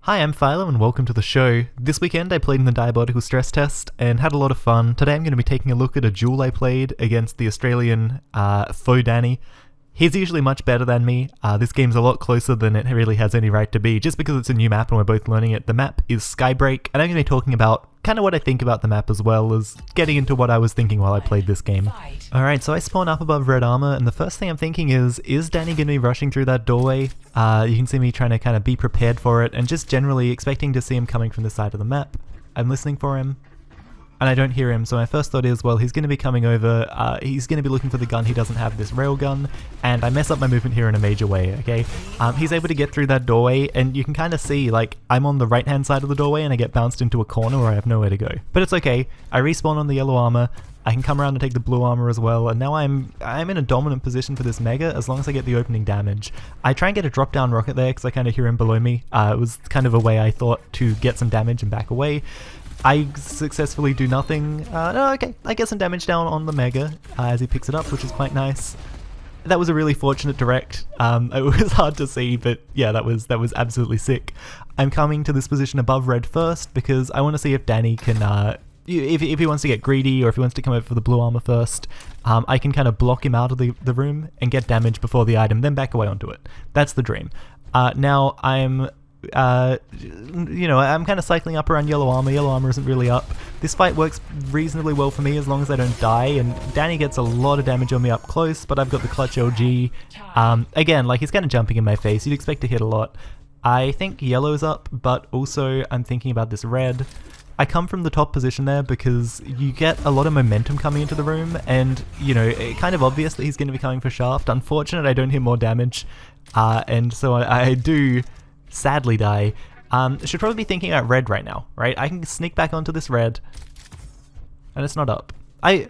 Hi, I'm Philo and welcome to the show. This weekend I played in the Diabolical Stress Test and had a lot of fun. Today I'm going to be taking a look at a duel I played against the Australian Faux Danny. He's usually much better than me. This game's a lot closer than it really has any right to be, just because it's a new map and we're both learning it. The map is Skybreak, and I'm going to be talking about kind of what I think about the map as well as getting into what I was thinking while I played this game. Alright, so I spawn up above red armor, and the first thing I'm thinking is Danny going to be rushing through that doorway? You can see me trying to kind of be prepared for it, and just generally expecting to see him coming from the side of the map. I'm listening for him, and I don't hear him, so my first thought is, well, he's going to be coming over, he's going to be looking for the gun, he doesn't have this railgun, and I mess up my movement here in a major way, okay? He's able to get through that doorway, and you can kind of see, like, I'm on the right-hand side of the doorway, and I get bounced into a corner where I have nowhere to go. But it's okay, I respawn on the yellow armor, I can come around and take the blue armor as well, and now I'm in a dominant position for this mega as long as I get the opening damage. I try and get a drop down rocket there because I kind of hear him below me. It was kind of a way I thought to get some damage and back away. I successfully do nothing. Okay, I get some damage down on the mega as he picks it up, which is quite nice. That was a really fortunate direct. It was hard to see, but yeah, that was absolutely sick. I'm coming to this position above red first because I want to see if Danny can if he wants to get greedy or if he wants to come over for the blue armor first, I can kind of block him out of the room and get damage before the item, then back away onto it. That's the dream. Now I'm, I'm kind of cycling up around yellow armor. Yellow armor isn't really up. This fight works reasonably well for me as long as I don't die, and Danny gets a lot of damage on me up close, but I've got the clutch LG. Again, like, he's kind of jumping in my face. You'd expect to hit a lot. I think yellow's up, but also I'm thinking about this red. I come from the top position there because you get a lot of momentum coming into the room, and, it's kind of obvious that he's going to be coming for shaft. Unfortunate I don't hit more damage, and so I do sadly die. Should probably be thinking about red right now, right? I can sneak back onto this red, and it's not up. I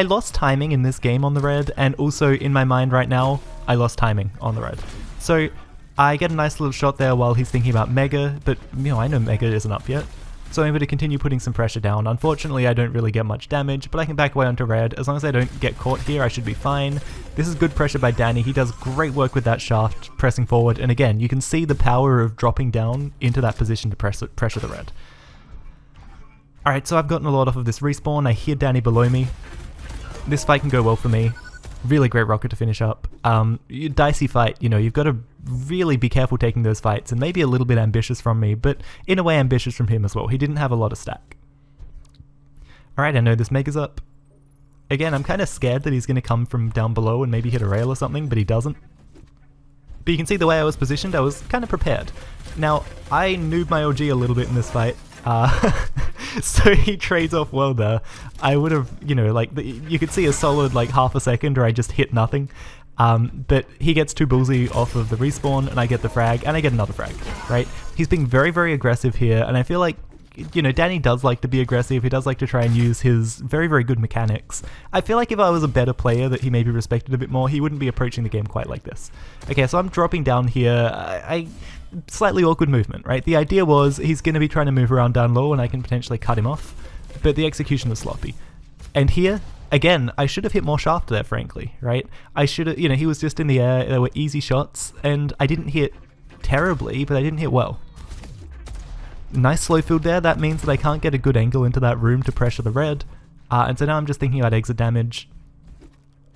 lost timing in this game on the red, and also in my mind right now, I lost timing on the red. So I get a nice little shot there while he's thinking about mega, but, I know mega isn't up yet. So I'm able to continue putting some pressure down. Unfortunately, I don't really get much damage, but I can back away onto red. As long as I don't get caught here, I should be fine. This is good pressure by Danny. He does great work with that shaft, pressing forward. And again, you can see the power of dropping down into that position to pressure the red. Alright, so I've gotten a lot off of this respawn. I hear Danny below me. This fight can go well for me. Really great rocket to finish up. Dicey fight, you've got to really be careful taking those fights, and maybe a little bit ambitious from me, but in a way ambitious from him as well. He didn't have a lot of stack. Alright, I know this mega's up. Again, I'm kind of scared that he's going to come from down below and maybe hit a rail or something, but he doesn't. But you can see the way I was positioned, I was kind of prepared. Now, I noob my OG a little bit in this fight. So he trades off well there. I would have, you could see a solid half a second where I just hit nothing. But he gets 2 bullseye off of the respawn, and I get the frag, and I get another frag, right? He's being very, very aggressive here, and I feel like, Danny does like to be aggressive. He does like to try and use his very, very good mechanics. I feel like if I was a better player that he maybe respected a bit more, he wouldn't be approaching the game quite like this. Okay, so I'm dropping down here. Slightly awkward movement, right? The idea was he's going to be trying to move around down low and I can potentially cut him off, but the execution was sloppy. And here, again, I should have hit more shaft there, frankly, right? I should have, he was just in the air, there were easy shots, and I didn't hit terribly, but I didn't hit well. Nice slow field there. That means that I can't get a good angle into that room to pressure the red, and so now I'm just thinking about exit damage,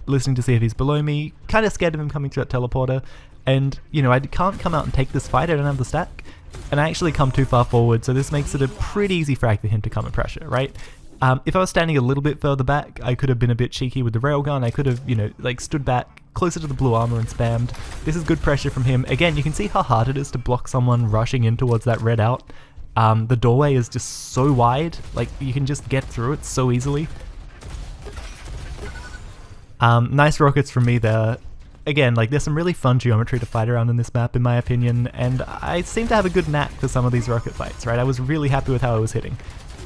listening to see if he's below me, kind of scared of him coming through that teleporter. And, I can't come out and take this fight, I don't have the stack, and I actually come too far forward, so this makes it a pretty easy frag for him to come and pressure, right? If I was standing a little bit further back, I could have been a bit cheeky with the railgun, I could have, stood back closer to the blue armor and spammed. This is good pressure from him. Again, you can see how hard it is to block someone rushing in towards that red out. The doorway is just so wide, you can just get through it so easily. Nice rockets from me there. Again, there's some really fun geometry to fight around in this map, in my opinion, and I seem to have a good knack for some of these rocket fights, right? I was really happy with how I was hitting.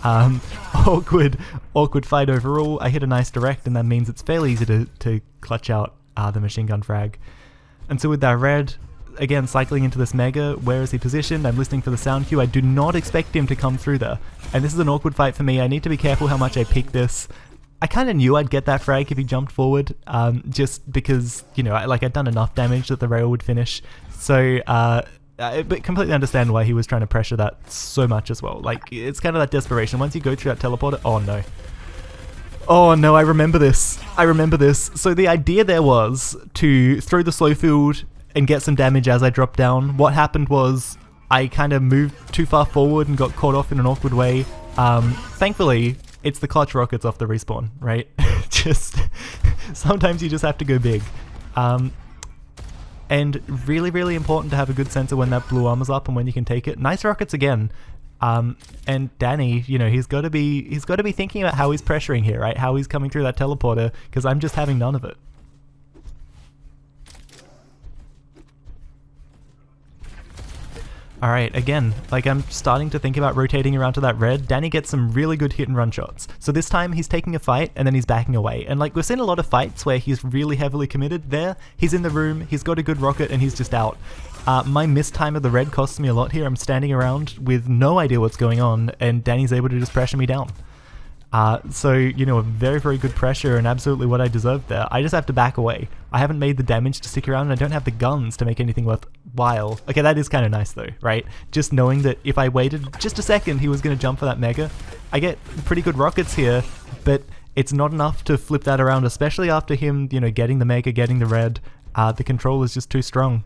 Awkward fight overall. I hit a nice direct, and that means it's fairly easy to clutch out the machine gun frag. And so with that red, again, cycling into this mega, where is he positioned? I'm listening for the sound cue. I do not expect him to come through there. And this is an awkward fight for me. I need to be careful how much I peek this. I kind of knew I'd get that frag if he jumped forward, just because, I'd done enough damage that the rail would finish. So but completely understand why he was trying to pressure that so much as well. Like, it's kind of that desperation. Once you go through that teleporter, oh no. Oh no, I remember this. I remember this. So the idea there was to throw the slow field and get some damage as I dropped down. What happened was I kind of moved too far forward and got caught off in an awkward way. Thankfully, it's the clutch rockets off the respawn, right? Just sometimes you just have to go big. And really, really important to have a good sense of when that blue armor's up and when you can take it. Nice rockets again. And Danny, you know, he's got to be thinking about how he's pressuring here, right? How he's coming through that teleporter, because I'm just having none of it. Alright, again, like I'm starting to think about rotating around to that red. Danny gets some really good hit and run shots. So this time he's taking a fight and then he's backing away. And like we've seen a lot of fights where he's really heavily committed there. He's in the room, he's got a good rocket and he's just out. My mistime of the red costs me a lot here. I'm standing around with no idea what's going on and Danny's able to just pressure me down. So, you know, a very, very good pressure and absolutely what I deserved there. I just have to back away. I haven't made the damage to stick around and I don't have the guns to make anything worthwhile. Okay, that is kind of nice though, right? Just knowing that if I waited just a second, he was going to jump for that mega. I get pretty good rockets here, but it's not enough to flip that around, especially after him, you know, getting the mega, getting the red. The control is just too strong.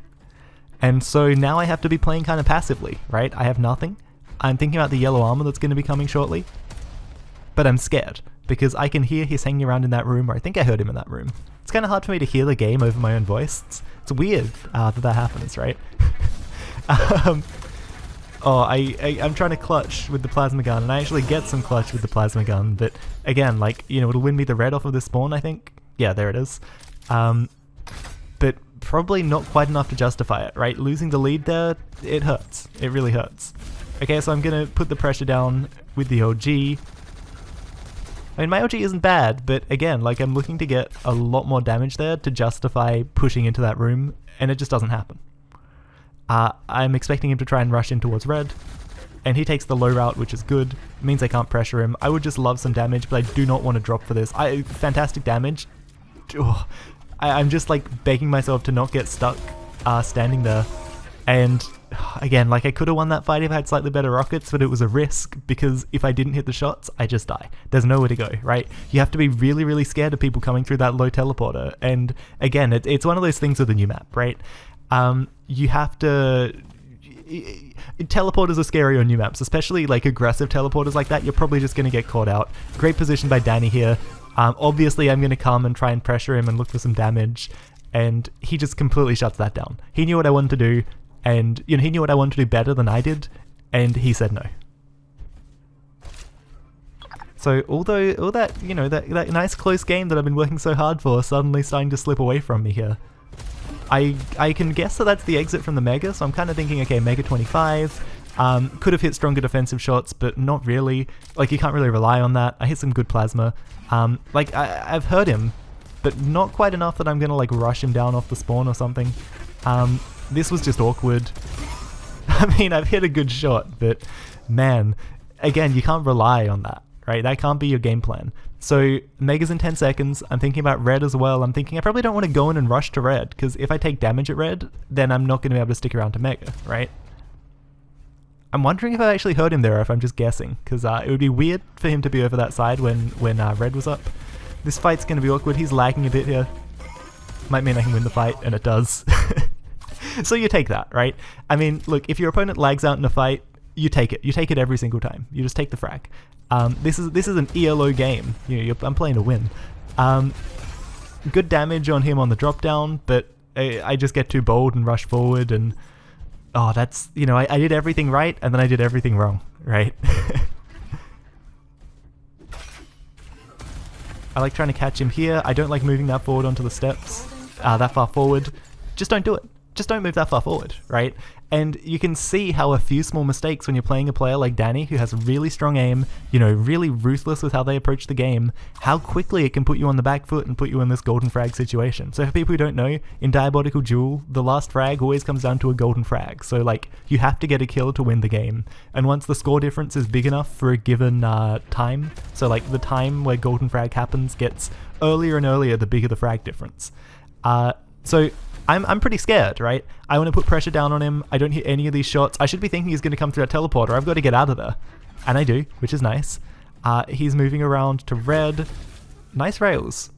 And so now I have to be playing kind of passively, right? I have nothing. I'm thinking about the yellow armor that's going to be coming shortly. But I'm scared, because I can hear he's hanging around in that room, or I think I heard him in that room. It's kind of hard for me to hear the game over my own voice. It's weird that happens, right? I'm trying to clutch with the plasma gun, and I actually get some clutch with the plasma gun, but again, like, you know, it'll win me the red off of this spawn, I think. Yeah, there it is. But probably not quite enough to justify it, right? Losing the lead there, it hurts. It really hurts. Okay, so I'm gonna put the pressure down with the OG. I mean, my OG isn't bad, but again, like I'm looking to get a lot more damage there to justify pushing into that room, and it just doesn't happen. I'm expecting him to try and rush in towards red, and he takes the low route, which is good. It means I can't pressure him. I would just love some damage, but I do not want to drop for this. Fantastic damage. Oh, I'm just like begging myself to not get stuck standing there. And again, like I could have won that fight if I had slightly better rockets, but it was a risk because if I didn't hit the shots, I just die. There's nowhere to go, right? You have to be really, really scared of people coming through that low teleporter. And again, it's one of those things with the new map, right? You have to... Teleporters are scary on new maps, especially like aggressive teleporters like that. You're probably just going to get caught out. Great position by Danny here. Obviously, I'm going to come and try and pressure him and look for some damage. And he just completely shuts that down. He knew what I wanted to do. And, you know, he knew what I wanted to do better than I did, and he said no. So although all that, you know, that nice close game that I've been working so hard for suddenly starting to slip away from me here. I can guess that that's the exit from the Mega, so I'm kind of thinking, okay, Mega 25, could have hit stronger defensive shots, but not really. Like, you can't really rely on that. I hit some good plasma. Like, I've hurt him, but not quite enough that I'm gonna, like, rush him down off the spawn or something. This was just awkward. I mean, I've hit a good shot, but man, again, you can't rely on that, right? That can't be your game plan. So Mega's in 10 seconds. I'm thinking about red as well. I'm thinking I probably don't want to go in and rush to red, because if I take damage at red, then I'm not going to be able to stick around to Mega, right? I'm wondering if I actually heard him there or if I'm just guessing, because it would be weird for him to be over that side when red was up. This fight's going to be awkward. He's lagging a bit here. Might mean I can win the fight, and it does. So you take that, right? I mean, look, if your opponent lags out in a fight, you take it. You take it every single time. You just take the frag. This is an ELO game. You know, I'm playing to win. Good damage on him on the drop down, but I just get too bold and rush forward, and oh, that's, you know, I did everything right, and then I did everything wrong, right? I like trying to catch him here. I don't like moving that forward onto the steps, that far forward. Just don't do it. Just don't move that far forward, right? And you can see how a few small mistakes when you're playing a player like Danny, who has really strong aim, you know, really ruthless with how they approach the game, how quickly it can put you on the back foot and put you in this golden frag situation. So for people who don't know, in Diabolical Duel, the last frag always comes down to a golden frag. So like, you have to get a kill to win the game. And once the score difference is big enough for a given time, so like the time where golden frag happens gets earlier and earlier the bigger the frag difference. So I'm pretty scared, right? I want to put pressure down on him. I don't hit any of these shots. I should be thinking he's going to come through that teleporter. I've got to get out of there. And I do, which is nice. He's moving around to red. Nice rails.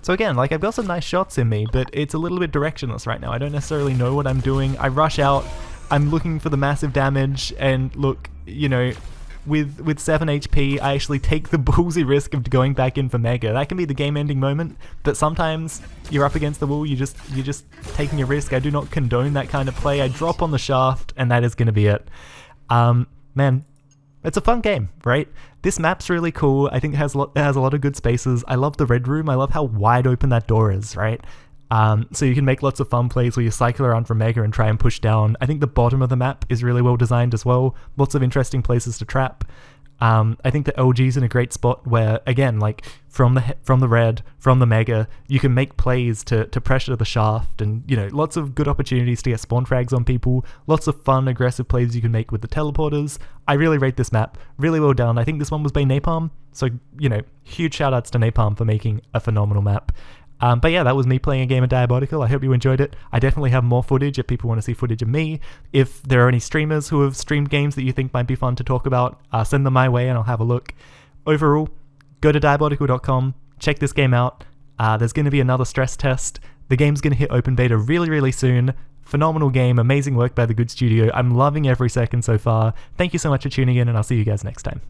So again, like, I've got some nice shots in me, but it's a little bit directionless right now. I don't necessarily know what I'm doing. I rush out. I'm looking for the massive damage, and look, you know, with 7 HP, I actually take the ballsy risk of going back in for Mega. That can be the game-ending moment, but sometimes you're up against the wall, you're just taking a risk. I do not condone that kind of play. I drop on the shaft, and that is going to be it. Man, it's a fun game, right? This map's really cool. I think it has a lot of good spaces. I love the red room. I love how wide open that door is, right? So you can make lots of fun plays where you cycle around for Mega and try and push down. I think the bottom of the map is really well designed as well. Lots of interesting places to trap. I think the LG's in a great spot where, again, like from the red, from the Mega, you can make plays to pressure the shaft, and you know, lots of good opportunities to get spawn frags on people. Lots of fun, aggressive plays you can make with the teleporters. I really rate this map. Really well done. I think this one was by Napalm, so you know, huge shout outs to Napalm for making a phenomenal map. But yeah, that was me playing a game of Diabotical. I hope you enjoyed it. I definitely have more footage if people want to see footage of me. If there are any streamers who have streamed games that you think might be fun to talk about, send them my way and I'll have a look. Overall, go to diabotical.com, check this game out. There's going to be another stress test. The game's going to hit open beta really, really soon. Phenomenal game, amazing work by the good studio. I'm loving every second so far. Thank you so much for tuning in, and I'll see you guys next time.